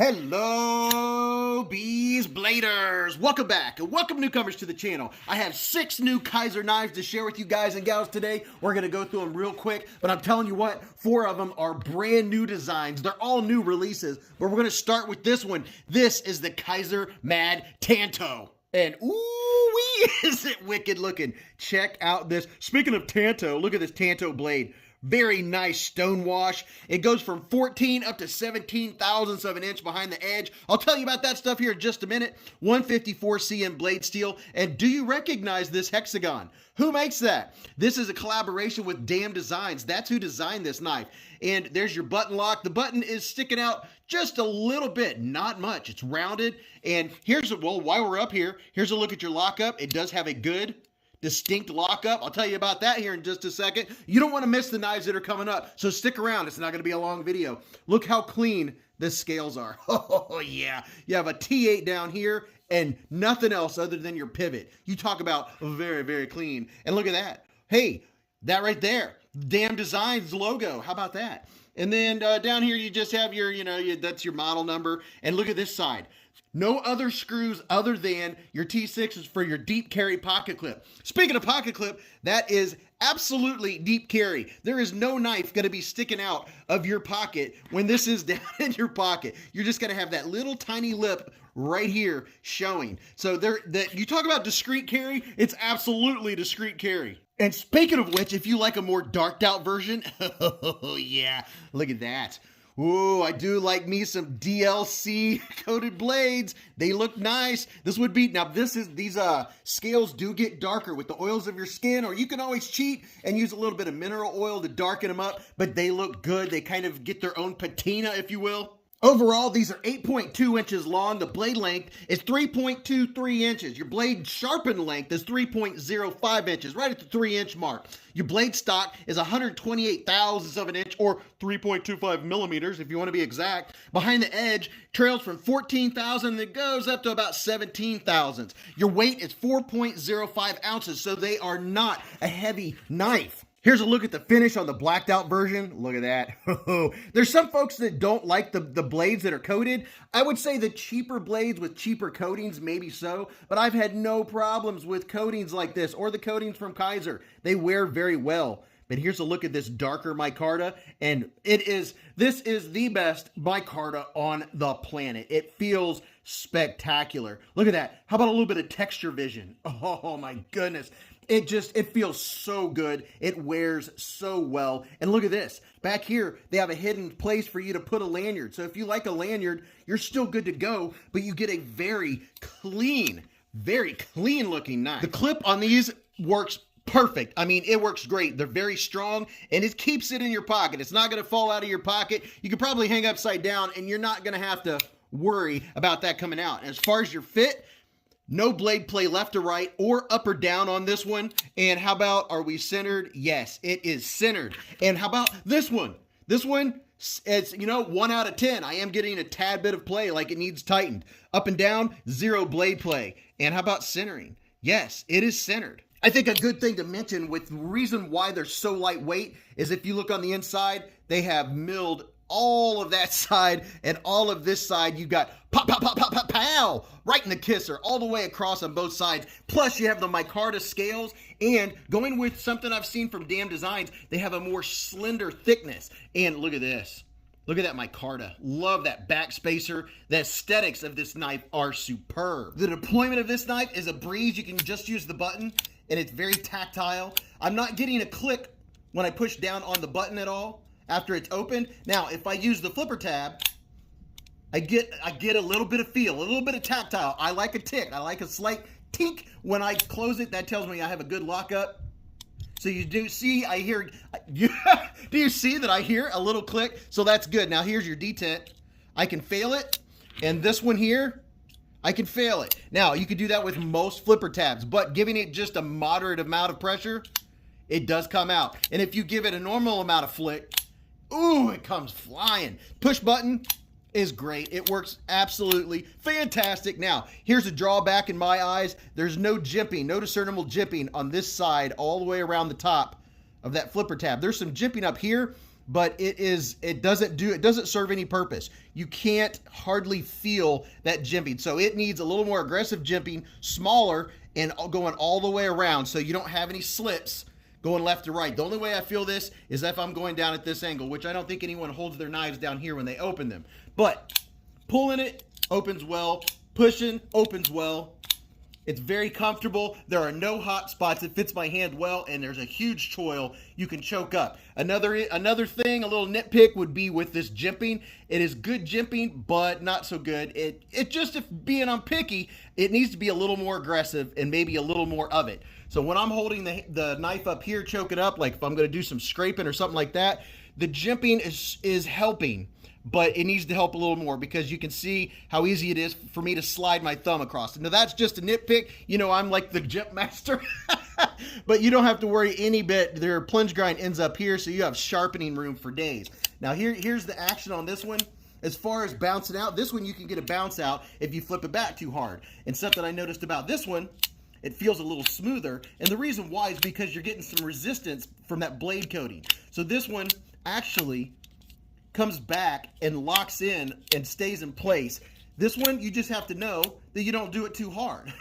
Hello, Beez Bladers! Welcome back and welcome newcomers to the channel. I have 6 new Kizer knives to share with you guys and gals today. We're going to go through them real quick, but I'm telling you what, 4 of them are brand new designs. They're all new releases, but we're going to start with this one. This is the Kizer Mad Tanto. And ooh-wee, is it wicked looking. Check out this. Speaking of Tanto, look at this Tanto blade. Very nice stone wash. It goes from 14 up to 17 thousandths of an inch behind the edge. I'll tell you about that stuff here in just a minute. 154 cm blade steel. And do you recognize this hexagon? Who makes that? This is a collaboration with Damn Designs. That's who designed this knife. And there's your button lock. The button is sticking out just a little bit, not much. It's rounded. And here's, well, while we're up here, here's a look at your lockup. It does have a good distinct lockup. I'll tell you about that here in just a second. You don't want to miss the knives that are coming up, so stick around. It's not going to be a long video. Look how clean the scales are. Oh yeah, you have a T8 down here and nothing else other than your pivot. You talk about very, very clean. And look at that. Hey, that right there, Damn Designs logo. How about that? And then down here you just have your, that's your model number. And look at this side. No other screws other than your T6s for your deep carry pocket clip. Speaking of pocket clip, that is absolutely deep carry. There is no knife going to be sticking out of your pocket when this is down in your pocket. You're just going to have that little tiny lip right here showing. So you talk about discreet carry, it's absolutely discreet carry. And speaking of which, if you like a more darked out version, oh yeah, look at that. Ooh, I do like me some DLC coated blades. They look nice. This would be, now these scales do get darker with the oils of your skin, or you can always cheat and use a little bit of mineral oil to darken them up, but they look good. They kind of get their own patina, if you will. Overall, these are 8.2 inches long. The blade length is 3.23 inches. Your blade sharpen length is 3.05 inches, right at the 3-inch mark. Your blade stock is 128 thousandths of an inch, or 3.25 millimeters, if you want to be exact. Behind the edge, trails from 14 thousand and it goes up to about 17 thousandths. Your weight is 4.05 ounces, so they are not a heavy knife. Here's a look at the finish on the blacked out version. Look at that. There's some folks that don't like the blades that are coated. I would say the cheaper blades with cheaper coatings, maybe so, but I've had no problems with coatings like this or the coatings from Kaiser. They wear very well. But here's a look at this darker micarta, and this is the best micarta on the planet. It feels spectacular. Look at that. How about a little bit of texture vision? Oh my goodness. It feels so good. It wears so well. And look at this. Back here, they have a hidden place for you to put a lanyard. So if you like a lanyard, you're still good to go, but you get a very clean looking knife. The clip on these works perfect. I mean, it works great. They're very strong and it keeps it in your pocket. It's not going to fall out of your pocket. You can probably hang upside down and you're not going to have to worry about that coming out. And as far as your fit, no blade play left or right or up or down on this one. And how about, are we centered? Yes, it is centered. And how about this one? This one, it's, 1 out of 10. I am getting a tad bit of play, like it needs tightened. Up and down, 0 blade play. And how about centering? Yes, it is centered. I think a good thing to mention with the reason why they're so lightweight is if you look on the inside, they have milled all of that side and all of this side. You got pop, pop, pop, pop, pop, pow, right in the kisser, all the way across on both sides. Plus you have the micarta scales, and going with something I've seen from Damn Designs, they have a more slender thickness. And look at this. Look at that micarta. Love that back spacer. The aesthetics of this knife are superb. The deployment of this knife is a breeze. You can just use the button and it's very tactile. I'm not getting a click when I push down on the button at all after it's opened. Now, if I use the flipper tab, I get a little bit of feel, a little bit of tactile. I like a tick. I like a slight tink when I close it. That tells me I have a good lockup. So you do see, I hear, do you see that I hear a little click? So that's good. Now here's your detent. I can fail it. And this one here, I can fail it. Now you can do that with most flipper tabs, but giving it just a moderate amount of pressure, it does come out. And if you give it a normal amount of flick, ooh, it comes flying. Push button is great. It works absolutely fantastic. Now, here's a drawback in my eyes. There's no jimping, no discernible jimping on this side all the way around the top of that flipper tab. There's some jimping up here, but it doesn't serve any purpose. You can't hardly feel that jimping. So it needs a little more aggressive jimping, smaller, and going all the way around so you don't have any slips going left to right. The only way I feel this is if I'm going down at this angle, which I don't think anyone holds their knives down here when they open them. But pulling it opens well, pushing opens well. It's very comfortable. There are no hot spots. It fits my hand well, and there's a huge choil you can choke up. Another thing, a little nitpick would be with this jimping. It is good jimping, but not so good. It just, if being on picky, it needs to be a little more aggressive and maybe a little more of it. So when I'm holding the knife up here, choke it up, like if I'm going to do some scraping or something like that, the jimping is helping. But it needs to help a little more because you can see how easy it is for me to slide my thumb across. Now that's just a nitpick. You know, I'm like the jimp master. But you don't have to worry any bit. Their plunge grind ends up here, so you have sharpening room for days. Now here's the action on this one. As far as bouncing out, this one you can get a bounce out if you flip it back too hard. And something I noticed about this one, it feels a little smoother. And the reason why is because you're getting some resistance from that blade coating. So this one actually comes back and locks in and stays in place. This one, you just have to know that you don't do it too hard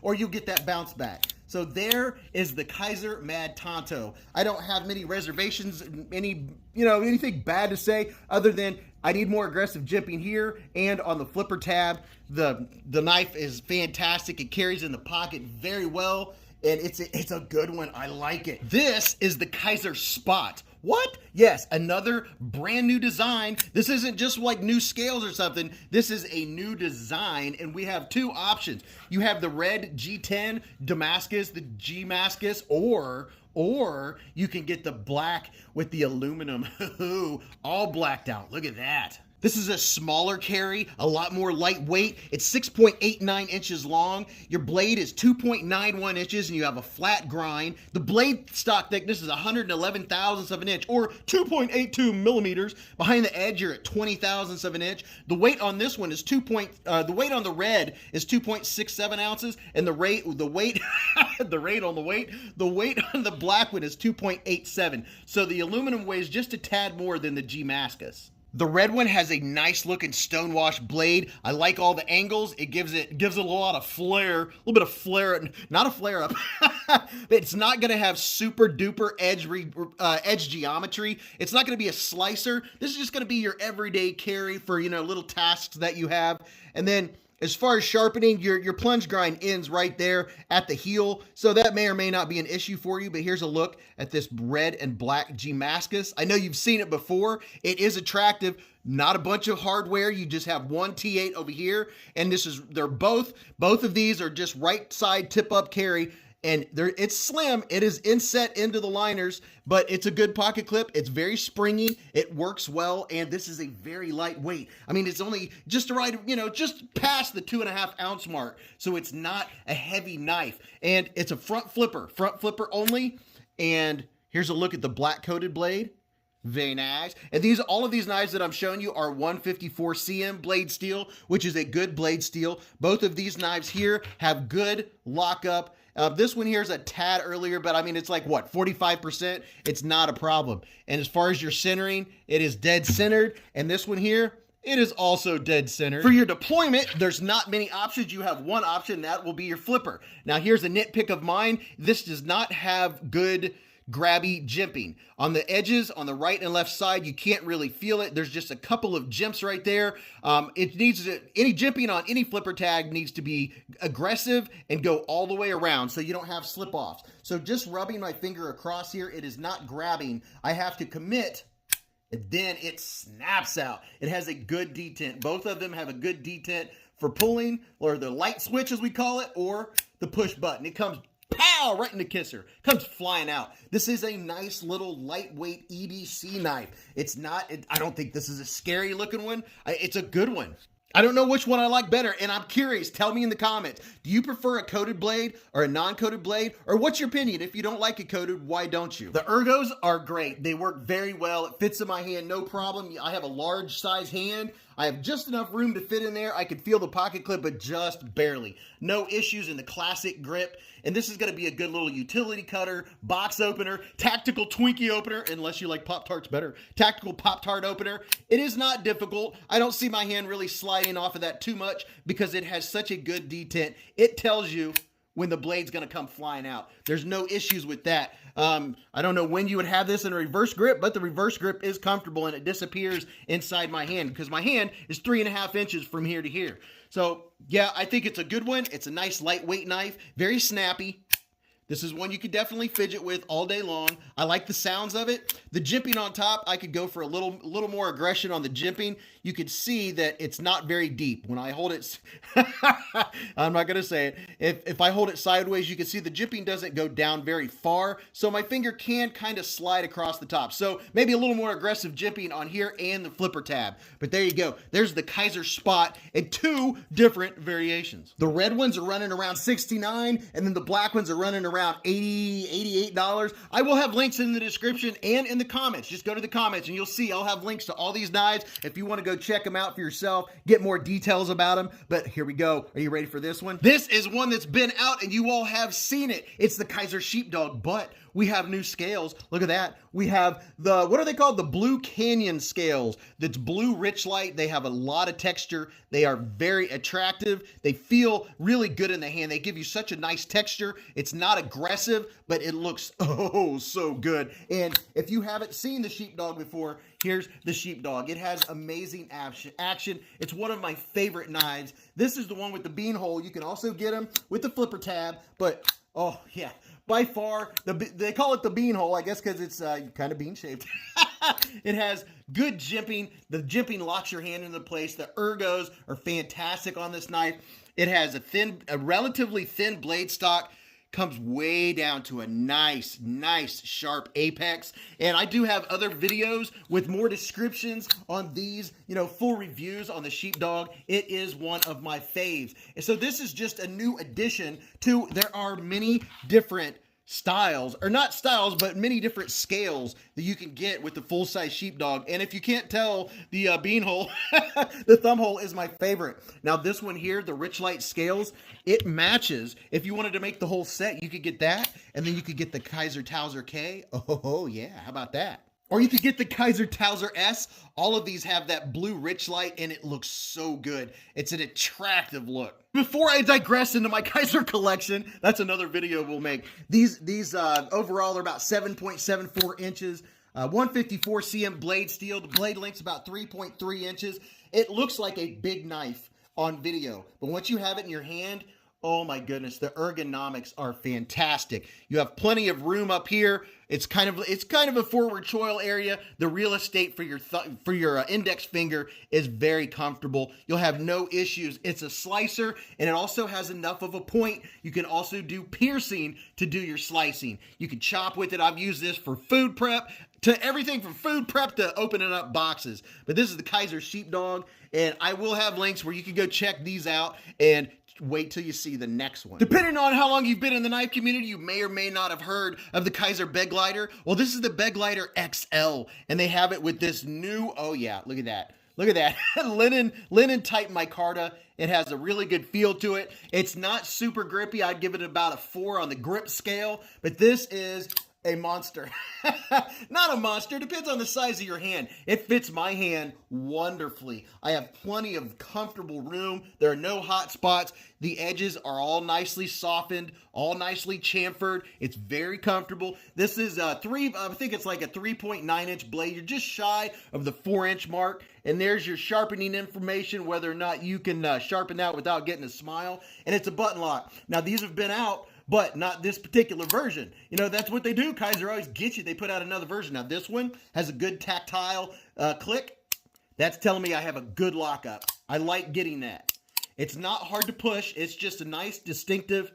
or you'll get that bounce back. So there is the Kizer Mad Tanto. I don't have many reservations, anything bad to say other than I need more aggressive jimping here, and on the flipper tab, the knife is fantastic. It carries in the pocket very well, and it's a good one. I like it. This is the Kaiser Spot. What? Yes, another brand new design. This isn't just like new scales or something. This is a new design, and we have two options. You have the red G10 Damascus, the G-Mascus, or you can get the black with the aluminum. All blacked out. Look at that. This is a smaller carry, a lot more lightweight. It's 6.89 inches long. Your blade is 2.91 inches, and you have a flat grind. The blade stock thickness is 111 thousandths of an inch, or 2.82 millimeters. Behind the edge, you're at 20 thousandths of an inch. The weight on this one is the weight on the red is 2.67 ounces, and the weight on the weight on the black one is 2.87. So the aluminum weighs just a tad more than the G-Mascus. The red one has a nice looking stonewash blade. I like all the angles. It gives it a lot of flair, a little bit of flare, not a flare up. It's not going to have super duper edge geometry. It's not going to be a slicer. This is just going to be your everyday carry for, little tasks that you have. And then as far as sharpening, your plunge grind ends right there at the heel, so that may or may not be an issue for you, but here's a look at this red and black G-Mascus. I know you've seen it before. It is attractive. Not a bunch of hardware. You just have one T8 over here, and they're both of these are just right side tip up carry. And it's slim. It is inset into the liners, but it's a good pocket clip. It's very springy. It works well, and this is a very lightweight. I mean, it's only just right, just past the 2.5 ounce mark. So it's not a heavy knife, and it's a front flipper only. And here's a look at the black coated blade. Very nice. And all of these knives that I'm showing you are 154 cm blade steel, which is a good blade steel. Both of these knives here have good lockup. This one here is a tad earlier, but I mean, it's like, what, 45%? It's not a problem. And as far as your centering, it is dead centered. And this one here, it is also dead centered. For your deployment, there's not many options. You have one option, that will be your flipper. Now, here's a nitpick of mine. This does not have good grabby jimping. On the edges, on the right and left side, you can't really feel it. There's just a couple of jimps right there. Any jimping on any flipper tag needs to be aggressive and go all the way around so you don't have slip-offs. So just rubbing my finger across here, it is not grabbing. I have to commit, and then it snaps out. It has a good detent. Both of them have a good detent for pulling, or the light switch as we call it, or the push button. It comes pow, right in the kisser. Comes flying out. This is a nice little lightweight EDC knife. I don't think this is a scary looking one. It's a good one. I don't know which one I like better, and I'm curious. Tell me in the comments. Do you prefer a coated blade or a non-coated blade? Or what's your opinion? If you don't like it coated, why don't you? The ergos are great. They work very well. It fits in my hand, no problem. I have a large size hand. I have just enough room to fit in there. I can feel the pocket clip, but just barely. No issues in the classic grip. And this is going to be a good little utility cutter, box opener, tactical Twinkie opener, unless you like Pop-Tarts better, tactical Pop-Tart opener. It is not difficult. I don't see my hand really sliding off of that too much because it has such a good detent. It tells you when the blade's going to come flying out. There's no issues with that. I don't know when you would have this in a reverse grip, but the reverse grip is comfortable and it disappears inside my hand because my hand is 3.5 inches from here to here. So yeah, I think it's a good one. It's a nice lightweight knife, very snappy. This is one you could definitely fidget with all day long. I like the sounds of it. The jimping on top, I could go for a little more aggression on the jimping. You could see that it's not very deep. When I hold it, I'm not gonna say it. If I hold it sideways, you can see the jimping doesn't go down very far. So my finger can kind of slide across the top. So maybe a little more aggressive jimping on here and the flipper tab. But there you go. There's the Kaiser Spot in 2 different variations. The red ones are running around $69, and then the black ones are running around $80, $88. I will have links in the description and in the comments. Just go to the comments and you'll see I'll have links to all these knives if you want to go check them out for yourself, get more details about them. But here we go. Are you ready for this one? This is one that's been out and you all have seen it. It's the Kaiser Sheepdog, but we have new scales. Look at that. We have the, what are they called? The Blue Canyon scales. That's blue rich light. They have a lot of texture. They are very attractive. They feel really good in the hand. They give you such a nice texture. It's not aggressive, but it looks oh so good. And if you haven't seen the Sheepdog before, here's the Sheepdog. It has amazing action. It's one of my favorite knives. This is the one with the bean hole. You can also get them with the flipper tab, but oh yeah. By far, they call it the bean hole, I guess, because it's kind of bean shaped. It has good jimping. The jimping locks your hand into place. The ergos are fantastic on this knife. It has a relatively thin blade stock. Comes way down to a nice sharp apex. And I do have other videos with more descriptions on these, full reviews on the Sheepdog. It is one of my faves. And so this is just a new addition to, there are many different styles, or not styles, but many different scales that you can get with the full-size Sheepdog. And if you can't tell, the bean hole, the thumb hole is my favorite. Now this one here, the Rich Light scales, it matches. If you wanted to make the whole set, you could get that, and then you could get the Kizer Towser K. Oh yeah, how about that? Or you could get the Kizer Towser S. All of these have that blue rich light and it looks so good. It's an attractive look. Before I digress into my Kaiser collection, that's another video we'll make. These overall are about 7.74 inches. 154 cm blade steel. The blade length's about 3.3 inches. It looks like a big knife on video, but once you have it in your hand, oh my goodness, the ergonomics are fantastic. You have plenty of room up here. It's kind of a forward choil area. The real estate for your index finger is very comfortable. You'll have no issues. It's a slicer, and it also has enough of a point. You can also do piercing to do your slicing. You can chop with it. I've used this for food prep, to everything from food prep to opening up boxes. But this is the Kaiser Sheepdog, and I will have links where you can go check these out and wait till you see the next one. Depending on how long you've been in the knife community, you may or may not have heard of the Kaiser Begleiter. Well, this is the Begleiter XL, and they have it with this new, oh yeah, look at that. Look at that, linen type micarta. It has a really good feel to it. It's not super grippy. I'd give it about a 4 on the grip scale, but this is a monster. Not a monster, depends on the size of your hand. It fits my hand wonderfully. I have plenty of comfortable room. There are no hot spots. The edges are all nicely softened, all nicely chamfered. It's very comfortable. This is I think it's like a 3.9 inch blade. You're just shy of the 4-inch mark. And there's your sharpening information, whether or not you can sharpen that without getting a smile. And it's a button lock. Now these have been out, but not this particular version. That's what they do. Kaiser always gets you. They put out another version. Now this one has a good tactile click. That's telling me I have a good lockup. I like getting that. It's not hard to push. It's just a nice distinctive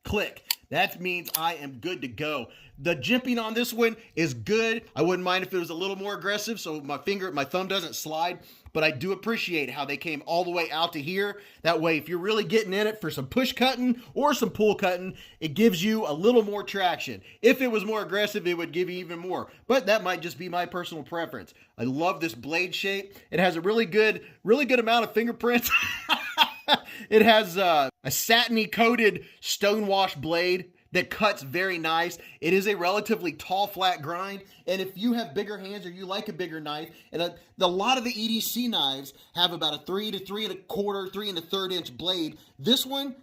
click. That means I am good to go. The jimping on this one is good. I wouldn't mind if it was a little more aggressive so my thumb doesn't slide. But I do appreciate how they came all the way out to here. That way, if you're really getting in it for some push cutting or some pull cutting, it gives you a little more traction. If it was more aggressive, it would give you even more. But that might just be my personal preference. I love this blade shape. It has a really good amount of fingerprints. It has a satiny coated stonewash blade that cuts very nice. It is a relatively tall, flat grind. And if you have bigger hands or you like a bigger knife, and a lot of the EDC knives have about a 3 to 3 1/4, 3 1/3 inch blade. This one,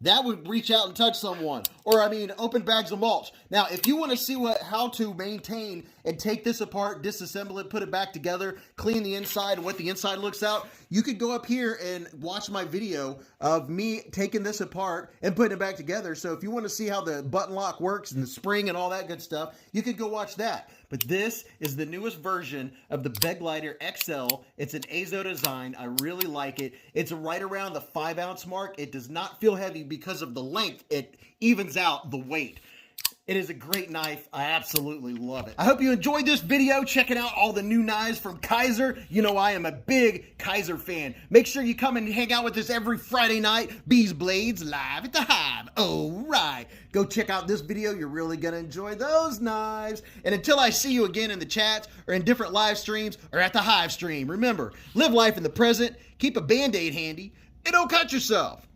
that would reach out and touch someone. Or, I mean, open bags of mulch. Now, if you want to see how to maintain and take this apart, disassemble it, put it back together, clean the inside and what the inside looks out, you could go up here and watch my video of me taking this apart and putting it back together. So if you want to see how the button lock works and the spring and all that good stuff, you could go watch that. But this is the newest version of the Begleiter XL. It's an Azo design. I really like it. It's right around the 5-ounce mark. It does not feel heavy because of the length. It evens out the weight. It is a great knife. I absolutely love it. I hope you enjoyed this video, checking out all the new knives from Kaiser. You know I am a big Kaiser fan. Make sure you come and hang out with us every Friday night. Beez Blades live at the Hive. All right. Go check out this video. You're really going to enjoy those knives. And until I see you again in the chats or in different live streams or at the Hive stream, remember, live life in the present, keep a Band-Aid handy, and don't cut yourself.